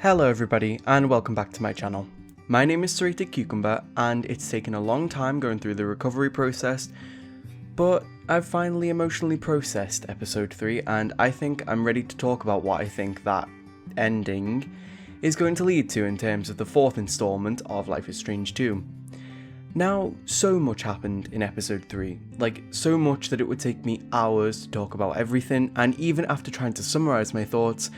Hello everybody and welcome back to my channel. My name is Serrated Cucumber and it's taken a long time going through the recovery process, but I've finally emotionally processed episode 3 and I think I'm ready to talk about what I think that ending is going to lead to in terms of the fourth installment of Life is Strange 2. Now, so much happened in episode 3, like so much that it would take me hours to talk about everything, and even after trying to summarise my thoughts,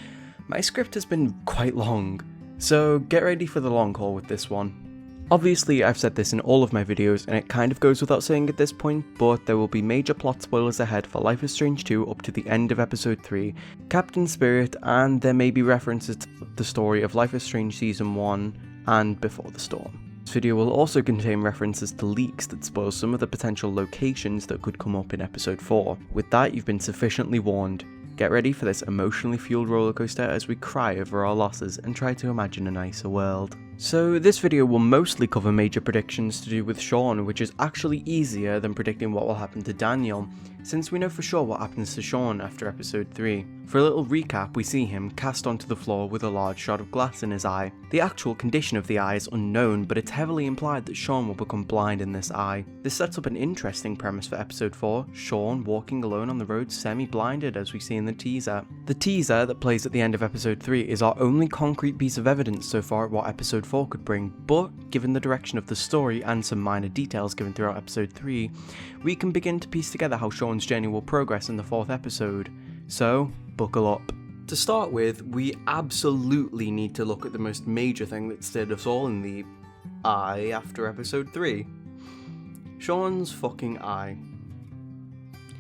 my script has been quite long, so get ready for the long haul with this one. Obviously I've said this in all of my videos and it kind of goes without saying at this point, but there will be major plot spoilers ahead for Life is Strange 2 up to the end of episode 3, Captain Spirit, and there may be references to the story of Life is Strange season 1 and Before the Storm. This video will also contain references to leaks that spoil some of the potential locations that could come up in episode 4. With that, you've been sufficiently warned. Get ready for this emotionally fueled rollercoaster as we cry over our losses and try to imagine a nicer world. So this video will mostly cover major predictions to do with Sean, which is actually easier than predicting what will happen to Daniel, since we know for sure what happens to Sean after episode 3. For a little recap, we see him cast onto the floor with a large shard of glass in his eye. The actual condition of the eye is unknown, but it's heavily implied that Sean will become blind in this eye. This sets up an interesting premise for episode 4, Sean walking alone on the road semi-blinded as we see in the teaser. The teaser that plays at the end of episode 3 is our only concrete piece of evidence so far at what episode 4 could bring, but given the direction of the story and some minor details given throughout episode 3, we can begin to piece together how Sean's journey will progress in the 4th episode. So, buckle up. To start with, we absolutely need to look at the most major thing that stared us all in the eye after episode 3. Sean's fucking eye.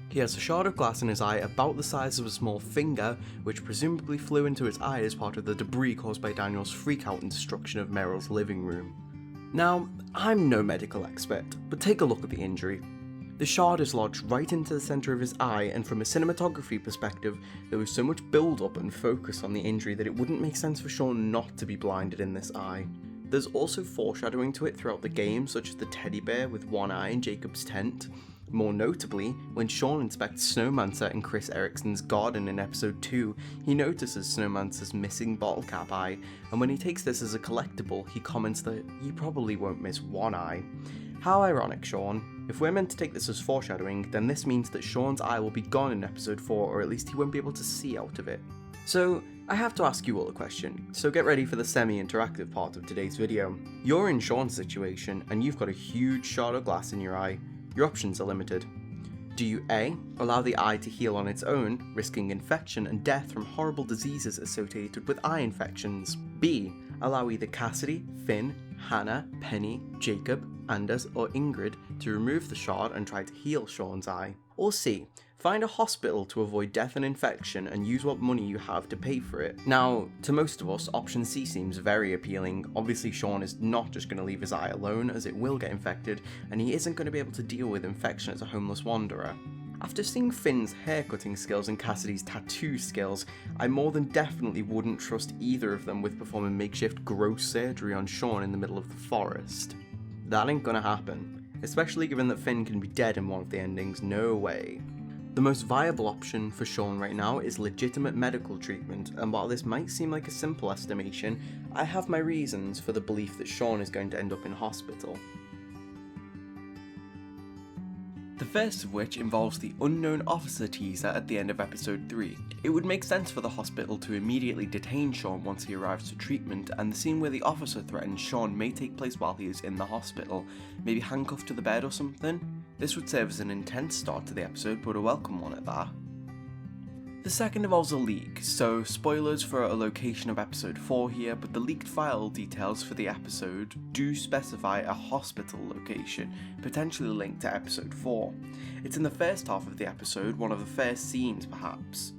He has a shard of glass in his eye about the size of a small finger, which presumably flew into his eye as part of the debris caused by Daniel's freakout and destruction of Meryl's living room. Now, I'm no medical expert, but take a look at the injury. The shard is lodged right into the centre of his eye, and from a cinematography perspective, there was so much build-up and focus on the injury that it wouldn't make sense for Sean not to be blinded in this eye. There's also foreshadowing to it throughout the game, such as the teddy bear with one eye in Jacob's tent. More notably, when Sean inspects Snowmancer in Chris Erickson's garden in episode 2, he notices Snowmancer's missing bottle cap eye, and when he takes this as a collectible, he comments that he probably won't miss one eye. How ironic, Sean. If we're meant to take this as foreshadowing, then this means that Sean's eye will be gone in episode 4, or at least he won't be able to see out of it. So, I have to ask you all a question, so get ready for the semi-interactive part of today's video. You're in Sean's situation, and you've got a huge shard of glass in your eye. Your options are limited. Do you A, allow the eye to heal on its own, risking infection and death from horrible diseases associated with eye infections? B, allow either Cassidy, Finn, Hannah, Penny, Jacob, Anders or Ingrid to remove the shard and try to heal Sean's eye? Or C, find a hospital to avoid death and infection and use what money you have to pay for it? Now, to most of us, option C seems very appealing. Obviously Sean is not just going to leave his eye alone, as it will get infected, and he isn't going to be able to deal with infection as a homeless wanderer. After seeing Finn's haircutting skills and Cassidy's tattoo skills, I more than definitely wouldn't trust either of them with performing makeshift gross surgery on Sean in the middle of the forest. That ain't gonna happen, especially given that Finn can be dead in one of the endings, no way. The most viable option for Sean right now is legitimate medical treatment, and while this might seem like a simple estimation, I have my reasons for the belief that Sean is going to end up in hospital. The first of which involves the unknown officer teaser at the end of episode 3. It would make sense for the hospital to immediately detain Sean once he arrives for treatment, and the scene where the officer threatens Sean may take place while he is in the hospital, maybe handcuffed to the bed or something. This would serve as an intense start to the episode, but a welcome one at that. The second involves a leak, so spoilers for a location of episode 4 here, but the leaked file details for the episode do specify a hospital location, potentially linked to episode 4. It's in the first half of the episode, one of the first scenes perhaps.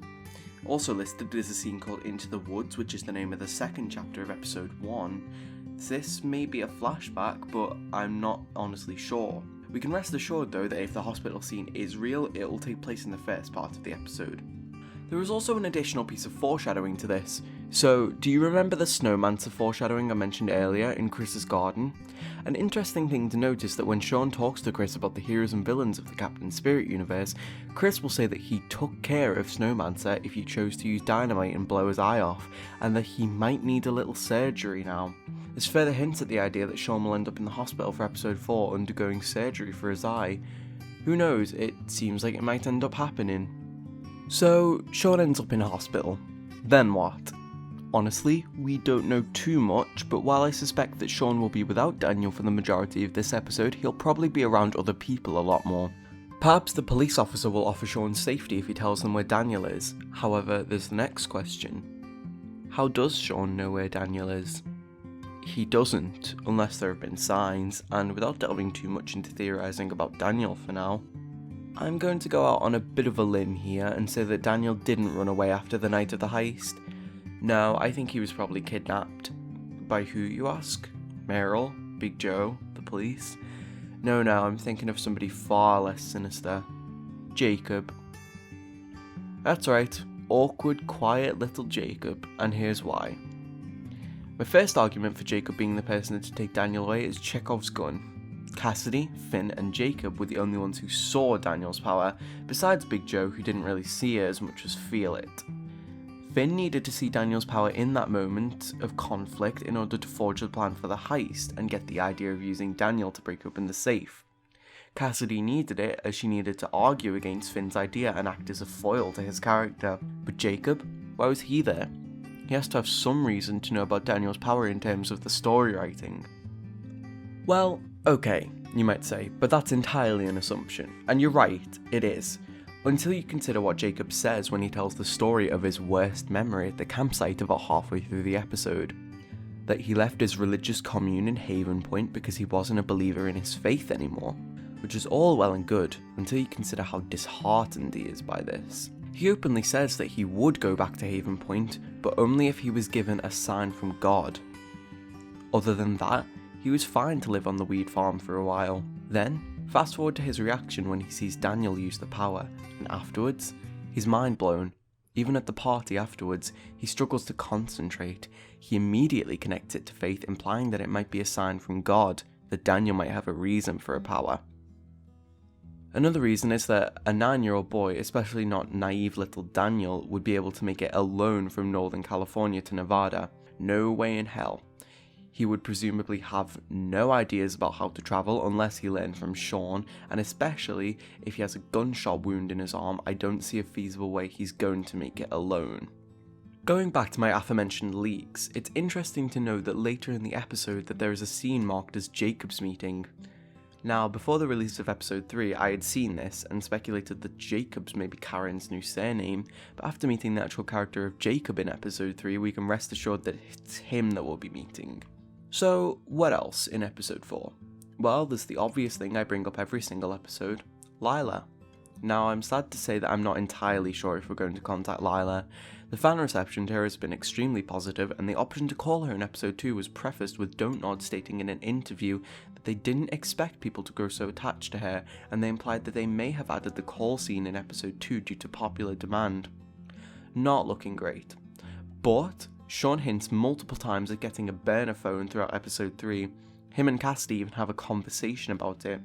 Also listed is a scene called Into the Woods, which is the name of the second chapter of episode 1. This may be a flashback, but I'm not honestly sure. We can rest assured though that if the hospital scene is real, it will take place in the first part of the episode. There is also an additional piece of foreshadowing to this. So, do you remember the snowmancer foreshadowing I mentioned earlier in Chris's garden? An interesting thing to notice that when Sean talks to Chris about the heroes and villains of the Captain Spirit universe, Chris will say that he took care of Snowmancer if he chose to use dynamite and blow his eye off, and that he might need a little surgery now. This further hints at the idea that Sean will end up in the hospital for episode 4 undergoing surgery for his eye. Who knows, it seems like it might end up happening. So, Sean ends up in a hospital. Then what? Honestly, we don't know too much, but while I suspect that Sean will be without Daniel for the majority of this episode, he'll probably be around other people a lot more. Perhaps the police officer will offer Sean safety if he tells them where Daniel is. However, there's the next question. How does Sean know where Daniel is? He doesn't, unless there have been signs, and without delving too much into theorising about Daniel for now, I'm going to go out on a bit of a limb here and say that Daniel didn't run away after the night of the heist. No, I think he was probably kidnapped. By who, you ask? Meryl? Big Joe? The police? No, I'm thinking of somebody far less sinister. Jacob. That's right, awkward, quiet little Jacob, and here's why. My first argument for Jacob being the person to take Daniel away is Chekhov's gun. Cassidy, Finn, and Jacob were the only ones who saw Daniel's power, besides Big Joe, who didn't really see it as much as feel it. Finn needed to see Daniel's power in that moment of conflict in order to forge the plan for the heist and get the idea of using Daniel to break open the safe. Cassidy needed it as she needed to argue against Finn's idea and act as a foil to his character. But Jacob? Why was he there? He has to have some reason to know about Daniel's power in terms of the story writing. Well, okay, you might say, but that's entirely an assumption. And you're right, it is. Until you consider what Jacob says when he tells the story of his worst memory at the campsite about halfway through the episode. That he left his religious commune in Haven Point because he wasn't a believer in his faith anymore. Which is all well and good, until you consider how disheartened he is by this. He openly says that he would go back to Haven Point, but only if he was given a sign from God. Other than that, he was fine to live on the weed farm for a while. Then, fast forward to his reaction when he sees Daniel use the power, and afterwards, he's mind blown. Even at the party afterwards, he struggles to concentrate. He immediately connects it to faith, implying that it might be a sign from God, that Daniel might have a reason for a power. Another reason is that a 9-year-old boy, especially not naive little Daniel, would be able to make it alone from Northern California to Nevada. No way in hell. He would presumably have no ideas about how to travel unless he learned from Sean, and especially if he has a gunshot wound in his arm, I don't see a feasible way he's going to make it alone. Going back to my aforementioned leaks, it's interesting to note that later in the episode that there is a scene marked as Jacob's meeting. Now, before the release of episode 3, I had seen this and speculated that Jacobs may be Karen's new surname, but after meeting the actual character of Jacob in episode 3, we can rest assured that it's him that we'll be meeting. So, what else in episode 4? Well, there's the obvious thing I bring up every single episode, Lila. Now, I'm sad to say that I'm not entirely sure if we're going to contact Lila. The fan reception to her has been extremely positive, and the option to call her in episode 2 was prefaced with Dontnod stating in an interview that they didn't expect people to grow so attached to her, and they implied that they may have added the call scene in episode 2 due to popular demand. Not looking great. But Sean hints multiple times at getting a burner phone throughout episode 3. Him and Cassidy even have a conversation about it.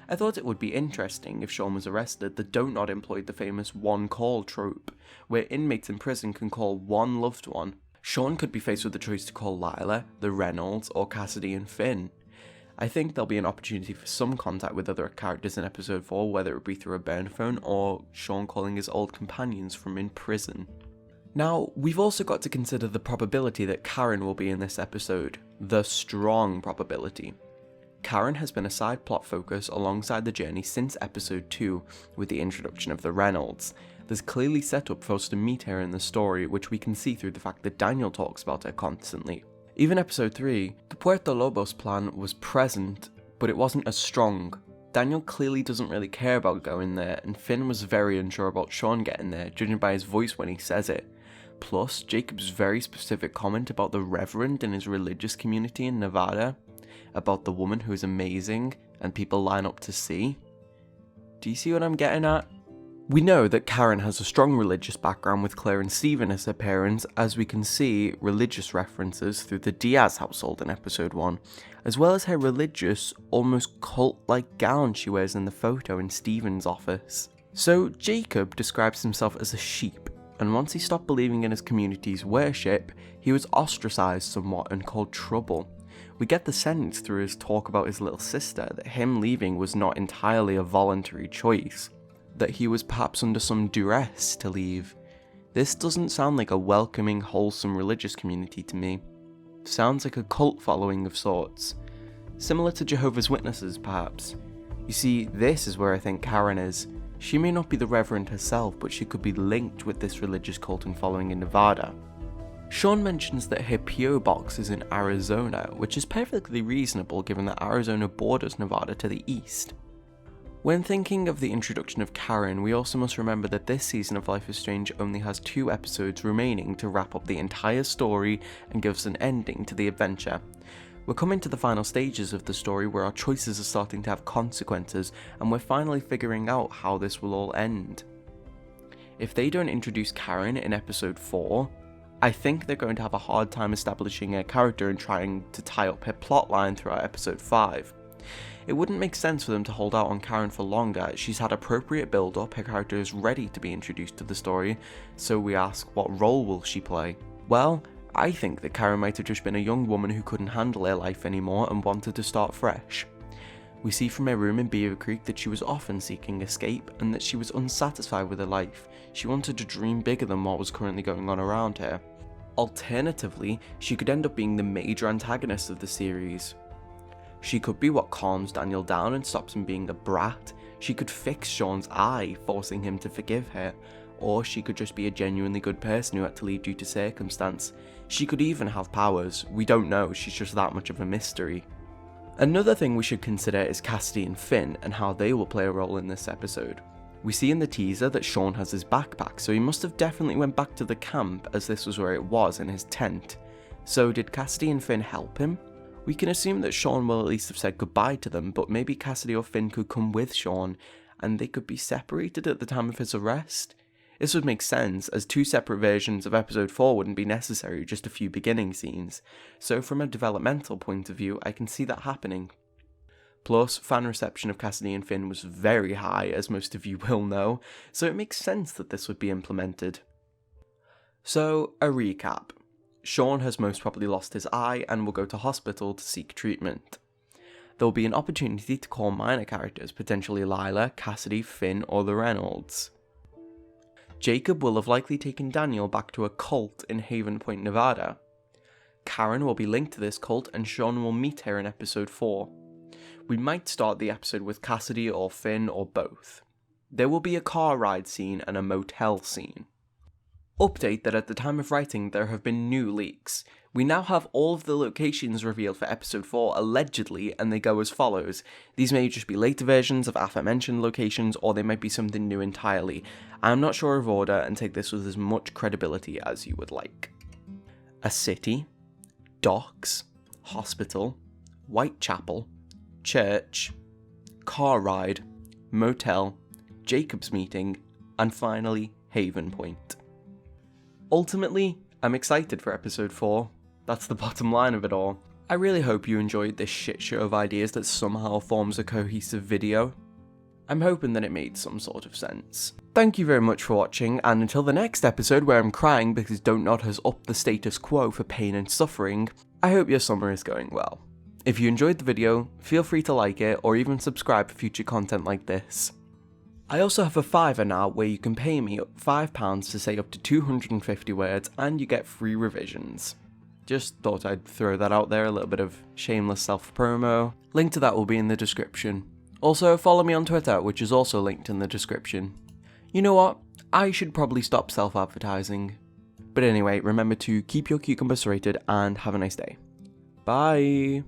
I thought it would be interesting if Sean was arrested that Dontnod employed the famous one call trope, where inmates in prison can call one loved one. Sean could be faced with the choice to call Lila, the Reynolds, or Cassidy and Finn. I think there'll be an opportunity for some contact with other characters in episode 4, whether it be through a burner phone or Sean calling his old companions from in prison. Now, we've also got to consider the probability that Karen will be in this episode. The strong probability. Karen has been a side plot focus alongside the journey since episode 2, with the introduction of the Reynolds. There's clearly set up for us to meet her in the story, which we can see through the fact that Daniel talks about her constantly. Even episode 3, the Puerto Lobos plan was present, but it wasn't as strong. Daniel clearly doesn't really care about going there, and Finn was very unsure about Sean getting there, judging by his voice when he says it. Plus, Jacob's very specific comment about the reverend in his religious community in Nevada, about the woman who is amazing and people line up to see. Do you see what I'm getting at? We know that Karen has a strong religious background with Claire and Stephen as her parents, as we can see religious references through the Diaz household in episode 1, as well as her religious, almost cult-like gown she wears in the photo in Stephen's office. So Jacob describes himself as a sheep, and once he stopped believing in his community's worship, he was ostracised somewhat and called trouble. We get the sense through his talk about his little sister that him leaving was not entirely a voluntary choice, that he was perhaps under some duress to leave. This doesn't sound like a welcoming, wholesome religious community to me. Sounds like a cult following of sorts. Similar to Jehovah's Witnesses, perhaps. You see, this is where I think Karen is. She may not be the Reverend herself, but she could be linked with this religious cult and following in Nevada. Sean mentions that her P.O. box is in Arizona, which is perfectly reasonable given that Arizona borders Nevada to the east. When thinking of the introduction of Karen, we also must remember that this season of Life is Strange only has 2 episodes remaining to wrap up the entire story and give us an ending to the adventure. We're coming to the final stages of the story where our choices are starting to have consequences, and we're finally figuring out how this will all end. If they don't introduce Karen in episode 4, I think they're going to have a hard time establishing her character and trying to tie up her plotline throughout episode 5. It wouldn't make sense for them to hold out on Karen for longer. She's had appropriate build up, her character is ready to be introduced to the story, so we ask, what role will she play? Well, I think that Karen might have just been a young woman who couldn't handle her life anymore and wanted to start fresh. We see from her room in Beaver Creek that she was often seeking escape and that she was unsatisfied with her life. She wanted to dream bigger than what was currently going on around her. Alternatively, she could end up being the major antagonist of the series. She could be what calms Daniel down and stops him being a brat. She could fix Sean's eye, forcing him to forgive her. Or she could just be a genuinely good person who had to leave due to circumstance. She could even have powers. We don't know, she's just that much of a mystery. Another thing we should consider is Cassidy and Finn and how they will play a role in this episode. We see in the teaser that Sean has his backpack, so he must have definitely went back to the camp as this was where it was, in his tent. So did Cassidy and Finn help him? We can assume that Sean will at least have said goodbye to them, but maybe Cassidy or Finn could come with Sean, and they could be separated at the time of his arrest? This would make sense, as 2 separate versions of episode 4 wouldn't be necessary, just a few beginning scenes. So from a developmental point of view, I can see that happening. Plus, fan reception of Cassidy and Finn was very high, as most of you will know, so it makes sense that this would be implemented. So, a recap. Sean has most probably lost his eye and will go to hospital to seek treatment. There will be an opportunity to call minor characters, potentially Lila, Cassidy, Finn, or the Reynolds. Jacob will have likely taken Daniel back to a cult in Haven Point, Nevada. Karen will be linked to this cult and Sean will meet her in episode 4. We might start the episode with Cassidy or Finn or both. There will be a car ride scene and a motel scene. Update that at the time of writing there have been new leaks. We now have all of the locations revealed for episode 4 allegedly, and they go as follows. These may just be later versions of aforementioned locations, or they might be something new entirely. I'm not sure of order and take this with as much credibility as you would like. A city, docks, hospital, Whitechapel, church, car ride, motel, Jacob's meeting, and finally Haven Point. Ultimately, I'm excited for episode 4. That's the bottom line of it all. I really hope you enjoyed this shit show of ideas that somehow forms a cohesive video. I'm hoping that it made some sort of sense. Thank you very much for watching, and until the next episode where I'm crying because Don't Nod has upped the status quo for pain and suffering, I hope your summer is going well. If you enjoyed the video, feel free to like it or even subscribe for future content like this. I also have a Fiverr now where you can pay me £5 to say up to 250 words and you get free revisions. Just thought I'd throw that out there, a little bit of shameless self-promo. Link to that will be in the description. Also, follow me on Twitter, which is also linked in the description. You know what? I should probably stop self-advertising. But anyway, remember to keep your cucumbers rated and have a nice day. Bye!